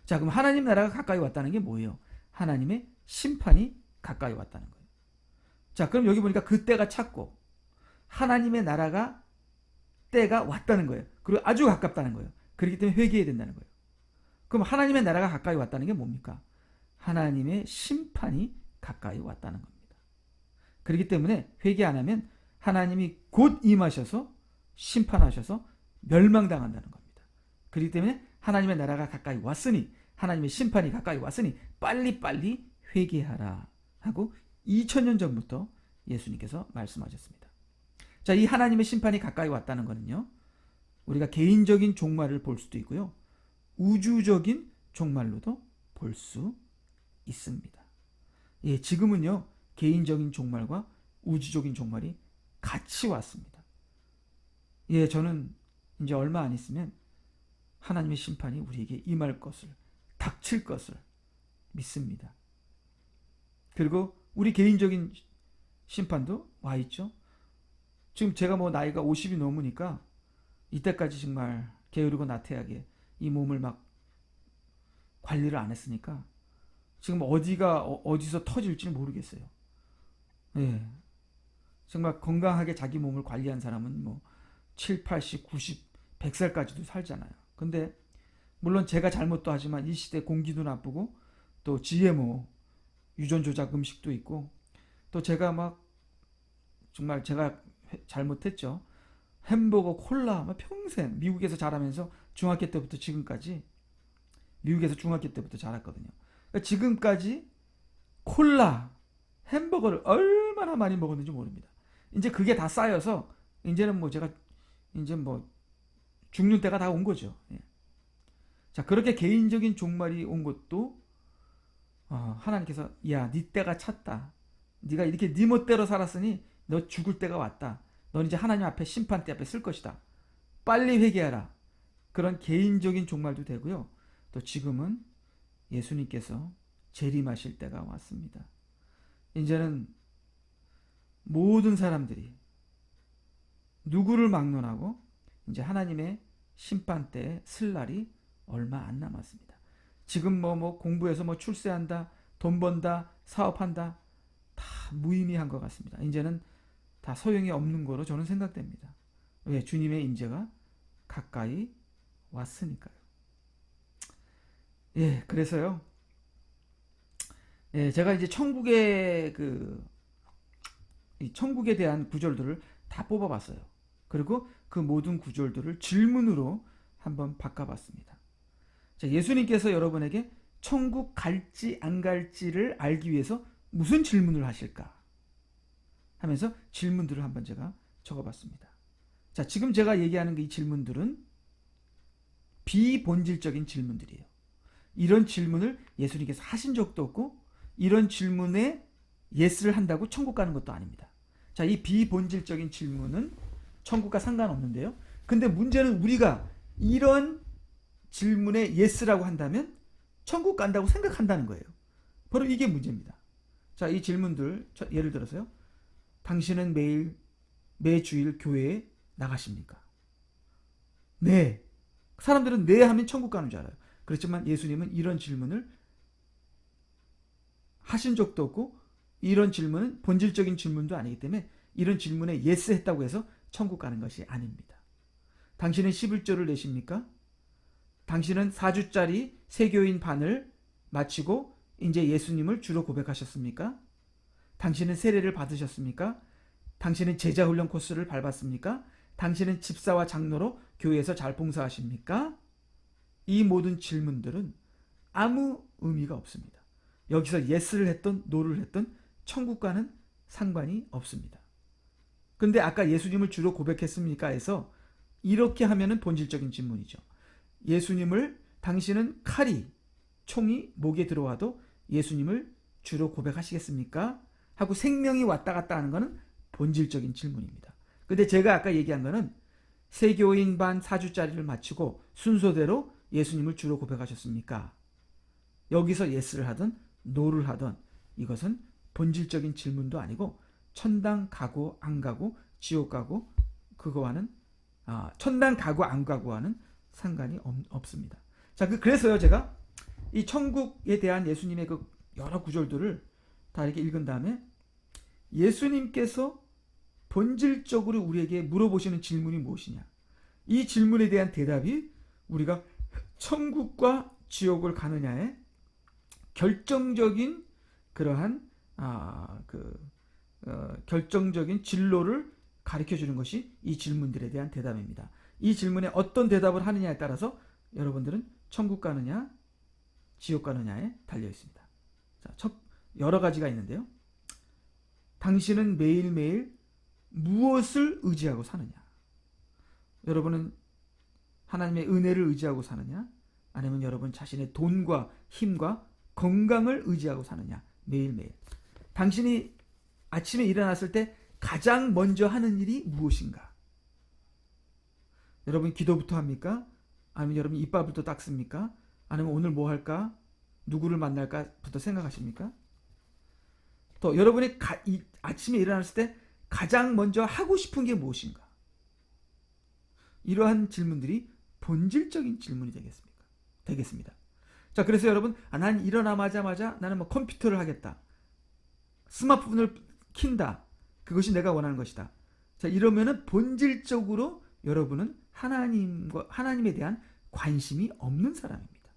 자, 그럼 하나님 나라가 가까이 왔다는 게 뭐예요? 하나님의 심판이 가까이 왔다는 거예요. 자, 그럼 여기 보니까 그 때가 찼고 하나님의 나라가 때가 왔다는 거예요. 그리고 아주 가깝다는 거예요. 그렇기 때문에 회개해야 된다는 거예요. 그럼 하나님의 나라가 가까이 왔다는 게 뭡니까? 하나님의 심판이 가까이 왔다는 겁니다. 그렇기 때문에 회개 안 하면 하나님이 곧 임하셔서 심판하셔서 멸망당한다는 겁니다. 그렇기 때문에 하나님의 나라가 가까이 왔으니, 하나님의 심판이 가까이 왔으니 빨리빨리 회개하라 하고 2000년 전부터 예수님께서 말씀하셨습니다. 자, 이 하나님의 심판이 가까이 왔다는 것은요, 우리가 개인적인 종말을 볼 수도 있고요, 우주적인 종말로도 볼 수 있습니다. 지금은요, 개인적인 종말과 우주적인 종말이 같이 왔습니다. 저는 이제 얼마 안 있으면 하나님의 심판이 우리에게 임할 것을, 닥칠 것을 믿습니다. 그리고 우리 개인적인 심판도 와 있죠. 지금 제가 나이가 50이 넘으니까 이때까지 정말 게으르고 나태하게 이 몸을 막 관리를 안 했으니까 지금 어디서 터질지 모르겠어요. 정말 건강하게 자기 몸을 관리한 사람은 7, 80, 90, 100살까지도 살잖아요. 근데 물론 제가 잘못도 하지만 이 시대 공기도 나쁘고 또 GMO 유전 조작 음식도 있고 또 제가 정말 제가 잘못했죠. 햄버거, 콜라, 평생 미국에서 자라면서 중학교 때부터 지금까지 미국에서 중학교 때부터 자랐거든요. 그러니까 지금까지 콜라, 햄버거를 얼마나 많이 먹었는지 모릅니다. 이제 그게 다 쌓여서 이제는 뭐 제가 이제 뭐 죽는 때가 다 온 거죠. 예. 자, 그렇게 개인적인 종말이 온 것도 하나님께서 야, 네 때가 찼다. 네가 이렇게 네 멋대로 살았으니 너 죽을 때가 왔다. 넌 이제 하나님 앞에 심판대 앞에 쓸 것이다. 빨리 회개하라. 그런 개인적인 종말도 되고요. 또 지금은 예수님께서 재림하실 때가 왔습니다. 이제는 모든 사람들이 누구를 막론하고 이제 하나님의 심판대에 쓸 날이 얼마 안 남았습니다. 지금 뭐 공부해서 뭐 출세한다, 돈 번다, 사업한다 다 무의미한 것 같습니다. 이제는 다 소용이 없는 거로 저는 생각됩니다. 왜? 주님의 임재가 가까이 왔으니까요. 예, 그래서요. 예, 제가 이제 천국에 대한 구절들을 다 뽑아봤어요. 그리고 그 모든 구절들을 질문으로 한번 바꿔봤습니다. 자, 예수님께서 여러분에게 천국 갈지 안 갈지를 알기 위해서 무슨 질문을 하실까 하면서 질문들을 한번 제가 적어봤습니다. 자, 지금 제가 얘기하는 이 질문들은 비본질적인 질문들이에요. 이런 질문을 예수님께서 하신 적도 없고 이런 질문에 예스를 한다고 천국 가는 것도 아닙니다. 자, 이 비본질적인 질문은 천국과 상관없는데요. 근데 문제는 우리가 이런 질문에 예스라고 한다면 천국 간다고 생각한다는 거예요. 바로 이게 문제입니다. 자, 이 질문들 예를 들어서요. 당신은 매주일 교회에 나가십니까? 네. 사람들은 네 하면 천국 가는 줄 알아요. 그렇지만 예수님은 이런 질문을 하신 적도 없고 이런 질문은 본질적인 질문도 아니기 때문에 이런 질문에 예스 했다고 해서 천국 가는 것이 아닙니다. 당신은 11조를 내십니까? 당신은 4주짜리 세교인 반을 마치고 이제 예수님을 주로 고백하셨습니까? 당신은 세례를 받으셨습니까? 당신은 제자훈련 코스를 밟았습니까? 당신은 집사와 장로로 교회에서 잘 봉사하십니까? 이 모든 질문들은 아무 의미가 없습니다. 여기서 예스를 했던 노를 했던 천국과는 상관이 없습니다. 근데 아까 예수님을 주로 고백했습니까? 해서 이렇게 하면은 본질적인 질문이죠. 예수님을 당신은 총이 목에 들어와도 예수님을 주로 고백하시겠습니까? 하고 생명이 왔다 갔다 하는 것은 본질적인 질문입니다. 근데 제가 아까 얘기한 거는 세교인 반 4주짜리를 마치고 순서대로 예수님을 주로 고백하셨습니까? 여기서 예스를 하든 노를 하든 이것은 본질적인 질문도 아니고 천당 가고 안 가고 지옥 가고 그거와는 천당 가고 안 가고와는 상관이 없습니다. 자, 그래서요 제가 이 천국에 대한 예수님의 그 여러 구절들을 다 이렇게 읽은 다음에 예수님께서 본질적으로 우리에게 물어보시는 질문이 무엇이냐? 이 질문에 대한 대답이 우리가 천국과 지옥을 가느냐에 결정적인 그러한 결정적인 진로를 가르쳐 주는 것이 이 질문들에 대한 대답입니다. 이 질문에 어떤 대답을 하느냐에 따라서 여러분들은 천국 가느냐 지옥 가느냐에 달려 있습니다. 자, 여러 가지가 있는데요. 당신은 매일매일 무엇을 의지하고 사느냐? 여러분은 하나님의 은혜를 의지하고 사느냐? 아니면 여러분 자신의 돈과 힘과 건강을 의지하고 사느냐? 매일매일. 당신이 아침에 일어났을 때 가장 먼저 하는 일이 무엇인가? 여러분 기도부터 합니까? 아니면 여러분 이빨부터 닦습니까? 아니면 오늘 뭐 할까? 누구를 만날까부터 생각하십니까? 또 여러분이 아침에 일어났을 때 가장 먼저 하고 싶은 게 무엇인가? 이러한 질문들이 본질적인 질문이 되겠습니다. 자, 그래서 여러분, 난 일어나자마자 나는 뭐 컴퓨터를 하겠다. 스마트폰을 킨다. 그것이 내가 원하는 것이다. 자, 이러면은 본질적으로 여러분은 하나님에 대한 관심이 없는 사람입니다.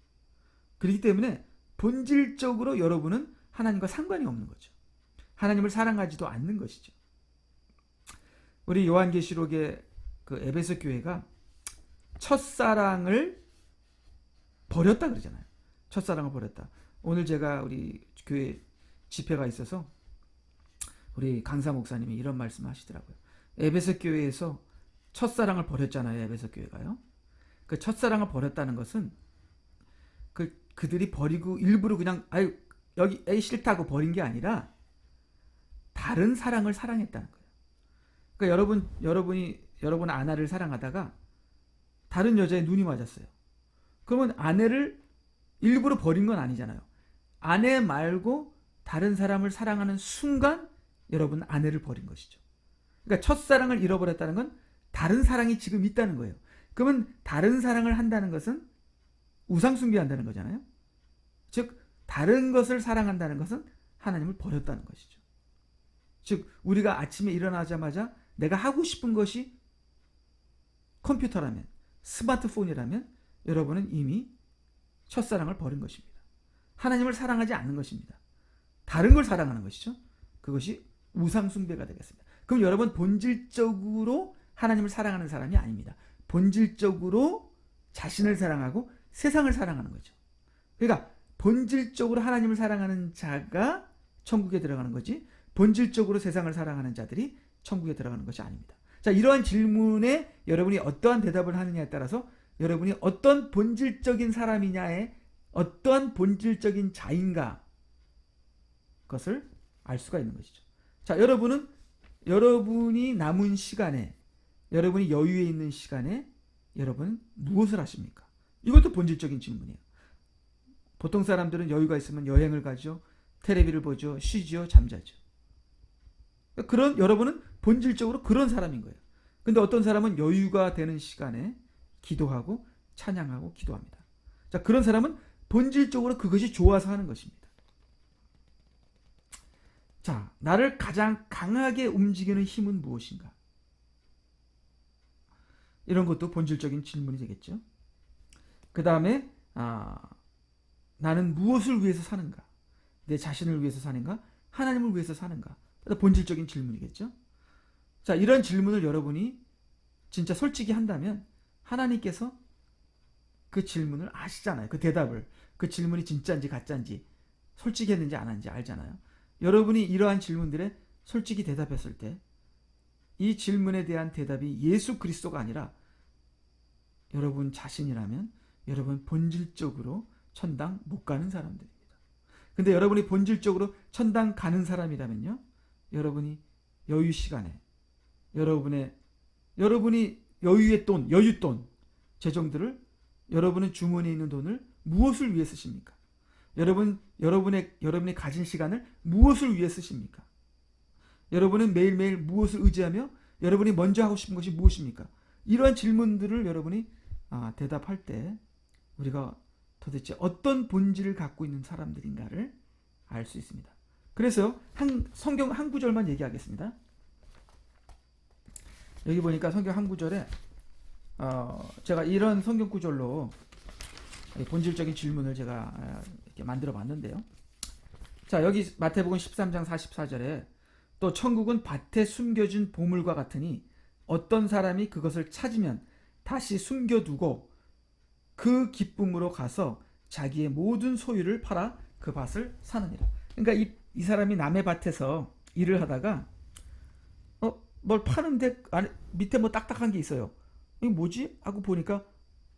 그렇기 때문에 본질적으로 여러분은 하나님과 상관이 없는 거죠. 하나님을 사랑하지도 않는 것이죠. 우리 요한계시록의 그 에베소 교회가 첫사랑을 버렸다 그러잖아요. 첫사랑을 버렸다. 오늘 제가 우리 교회 집회가 있어서 우리 강사 목사님이 이런 말씀을 하시더라고요. 에베소 교회에서 첫사랑을 버렸잖아요. 에베소 교회가요. 그 첫사랑을 버렸다는 것은 그들이 버리고 일부러 그냥 아유 여기 에이 싫다고 버린 게 아니라 다른 사랑을 사랑했다는 거예요. 그러니까 여러분 아내를 사랑하다가 다른 여자의 눈이 맞았어요. 그러면 아내를 일부러 버린 건 아니잖아요. 아내 말고 다른 사람을 사랑하는 순간 여러분 아내를 버린 것이죠. 그러니까 첫사랑을 잃어버렸다는 건 다른 사랑이 지금 있다는 거예요. 그러면 다른 사랑을 한다는 것은 우상숭배한다는 거잖아요. 즉 다른 것을 사랑한다는 것은 하나님을 버렸다는 것이죠. 즉 우리가 아침에 일어나자마자 내가 하고 싶은 것이 컴퓨터라면, 스마트폰이라면 여러분은 이미 첫사랑을 버린 것입니다. 하나님을 사랑하지 않는 것입니다. 다른 걸 사랑하는 것이죠. 그것이 우상숭배가 되겠습니다. 그럼 여러분 본질적으로 하나님을 사랑하는 사람이 아닙니다. 본질적으로 자신을 사랑하고 세상을 사랑하는 거죠. 그러니까 본질적으로 하나님을 사랑하는 자가 천국에 들어가는 거지 본질적으로 세상을 사랑하는 자들이 천국에 들어가는 것이 아닙니다. 자, 이러한 질문에 여러분이 어떠한 대답을 하느냐에 따라서 여러분이 어떤 본질적인 사람이냐에 어떠한 본질적인 자인가 것을 알 수가 있는 것이죠. 자, 여러분이 남은 시간에 여러분이 여유에 있는 시간에 여러분은 무엇을 하십니까? 이것도 본질적인 질문이에요. 보통 사람들은 여유가 있으면 여행을 가죠. 텔레비를 보죠. 쉬죠. 잠자죠. 여러분은 본질적으로 그런 사람인 거예요. 근데 어떤 사람은 여유가 되는 시간에 기도하고 찬양하고 기도합니다. 자, 그런 사람은 본질적으로 그것이 좋아서 하는 것입니다. 자, 나를 가장 강하게 움직이는 힘은 무엇인가? 이런 것도 본질적인 질문이 되겠죠. 그 다음에 나는 무엇을 위해서 사는가? 내 자신을 위해서 사는가? 하나님을 위해서 사는가? 본질적인 질문이겠죠. 자, 이런 질문을 여러분이 진짜 솔직히 한다면 하나님께서 그 질문을 아시잖아요. 그 대답을. 그 질문이 진짜인지 가짜인지 솔직히 했는지 안 했는지 알잖아요. 여러분이 이러한 질문들에 솔직히 대답했을 때 이 질문에 대한 대답이 예수 그리스도가 아니라 여러분 자신이라면 여러분 본질적으로 천당 못 가는 사람들입니다. 근데 여러분이 본질적으로 천당 가는 사람이라면요, 여러분이 여유 시간에 여러분이 여유의 돈, 여윳돈, 재정들을 여러분은 주머니에 있는 돈을 무엇을 위해 쓰십니까? 여러분이 가진 시간을 무엇을 위해 쓰십니까? 여러분은 매일매일 무엇을 의지하며 여러분이 먼저 하고 싶은 것이 무엇입니까? 이러한 질문들을 여러분이 대답할 때 우리가 도대체 어떤 본질을 갖고 있는 사람들인가를 알 수 있습니다. 그래서 성경 한 구절만 얘기하겠습니다. 여기 보니까 성경 한 구절에 제가 이런 성경 구절로 본질적인 질문을 제가 이렇게 만들어 봤는데요. 자, 여기 마태복음 13장 44절에 또 천국은 밭에 숨겨진 보물과 같으니 어떤 사람이 그것을 찾으면 다시 숨겨두고 그 기쁨으로 가서 자기의 모든 소유를 팔아 그 밭을 사느니라. 그러니까 이 사람이 남의 밭에서 일을 하다가 뭘 파는데 밑에 뭐 딱딱한 게 있어요. 이게 뭐지? 하고 보니까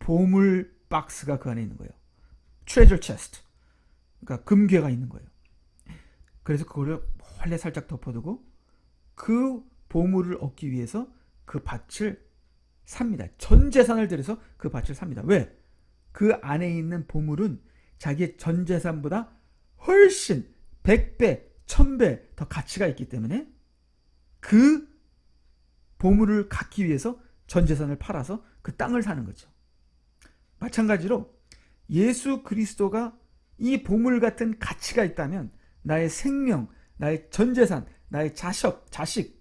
보물 박스가 그 안에 있는 거예요. 트레저 체스트. 그러니까 금괴가 있는 거예요. 그래서 그거를 몰래 살짝 덮어두고 그 보물을 얻기 위해서 그 밭을 삽니다. 전 재산을 들여서 그 밭을 삽니다. 왜? 그 안에 있는 보물은 자기의 전 재산보다 훨씬 100배, 1000배 더 가치가 있기 때문에 그 보물을 갖기 위해서 전 재산을 팔아서 그 땅을 사는 거죠. 마찬가지로 예수 그리스도가 이 보물 같은 가치가 있다면 나의 생명, 나의 전 재산, 나의 자식,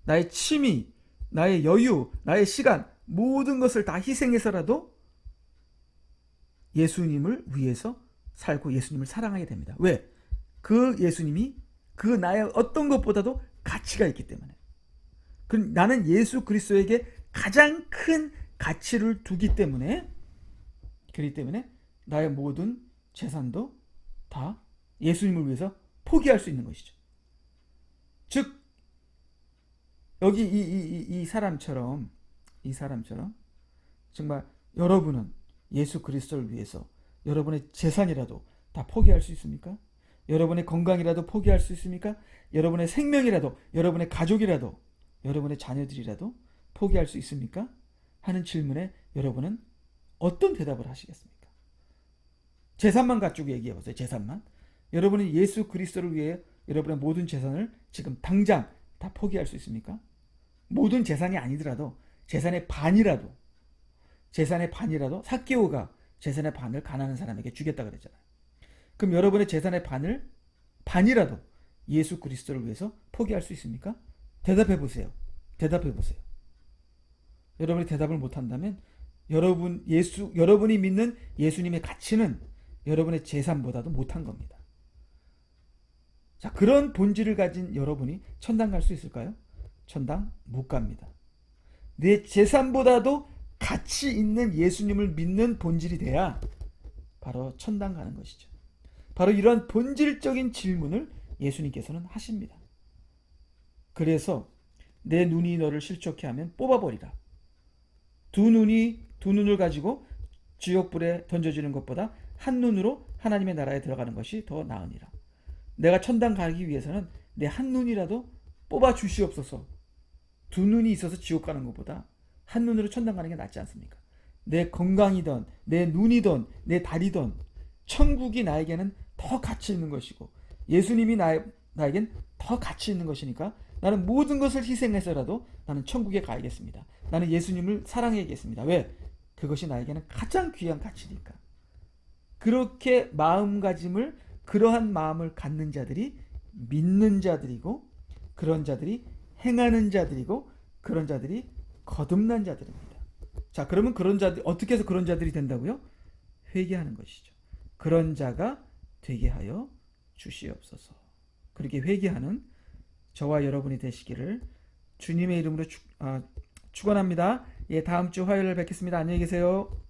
나의 취미, 나의 여유, 나의 시간 모든 것을 다 희생해서라도 예수님을 위해서 살고 예수님을 사랑하게 됩니다. 왜? 그 예수님이 그 나의 어떤 것보다도 가치가 있기 때문에. 나는 예수 그리스도에게 가장 큰 가치를 두기 때문에, 그렇기 때문에 나의 모든 재산도 다 예수님을 위해서 포기할 수 있는 것이죠. 즉 여기 이 사람처럼 정말 여러분은 예수 그리스도를 위해서 여러분의 재산이라도 다 포기할 수 있습니까? 여러분의 건강이라도 포기할 수 있습니까? 여러분의 생명이라도, 여러분의 가족이라도, 여러분의 자녀들이라도 포기할 수 있습니까? 하는 질문에 여러분은 어떤 대답을 하시겠습니까? 재산만 가지고 얘기해 보세요. 재산만. 여러분이 예수 그리스도를 위해 여러분의 모든 재산을 지금 당장 다 포기할 수 있습니까? 모든 재산이 아니더라도 재산의 반이라도 삭개오가 재산의 반을 가난한 사람에게 주겠다 그랬잖아요. 그럼 여러분의 재산의 반이라도 예수 그리스도를 위해서 포기할 수 있습니까? 대답해 보세요. 여러분이 대답을 못한다면 여러분이 믿는 예수님의 가치는 여러분의 재산보다도 못한 겁니다. 자, 그런 본질을 가진 여러분이 천당 갈 수 있을까요? 천당 못 갑니다. 내 재산보다도 가치 있는 예수님을 믿는 본질이 돼야 바로 천당 가는 것이죠. 바로 이러한 본질적인 질문을 예수님께서는 하십니다. 그래서 내 눈이 너를 실족해 하면 뽑아버리라. 두 눈을 가지고 지옥불에 던져지는 것보다 한 눈으로 하나님의 나라에 들어가는 것이 더 나으니라. 내가 천당 가기 위해서는 내 한 눈이라도 뽑아 주시옵소서. 두 눈이 있어서 지옥 가는 것보다 한 눈으로 천당 가는 게 낫지 않습니까? 내 건강이든 내 눈이든 내 다리든 천국이 나에게는 더 가치 있는 것이고 예수님이 나에겐 더 가치 있는 것이니까 나는 모든 것을 희생해서라도 나는 천국에 가야겠습니다. 나는 예수님을 사랑해야겠습니다. 왜? 그것이 나에게는 가장 귀한 가치니까. 그렇게 마음가짐을, 그러한 마음을 갖는 자들이 믿는 자들이고, 그런 자들이 행하는 자들이고, 그런 자들이 거듭난 자들입니다. 자, 그러면 그런 자들, 어떻게 해서 그런 자들이 된다고요? 회개하는 것이죠. 그런 자가 되게 하여 주시옵소서. 그렇게 회개하는 저와 여러분이 되시기를 주님의 이름으로 축원합니다. 예, 다음 주 화요일에 뵙겠습니다. 안녕히 계세요.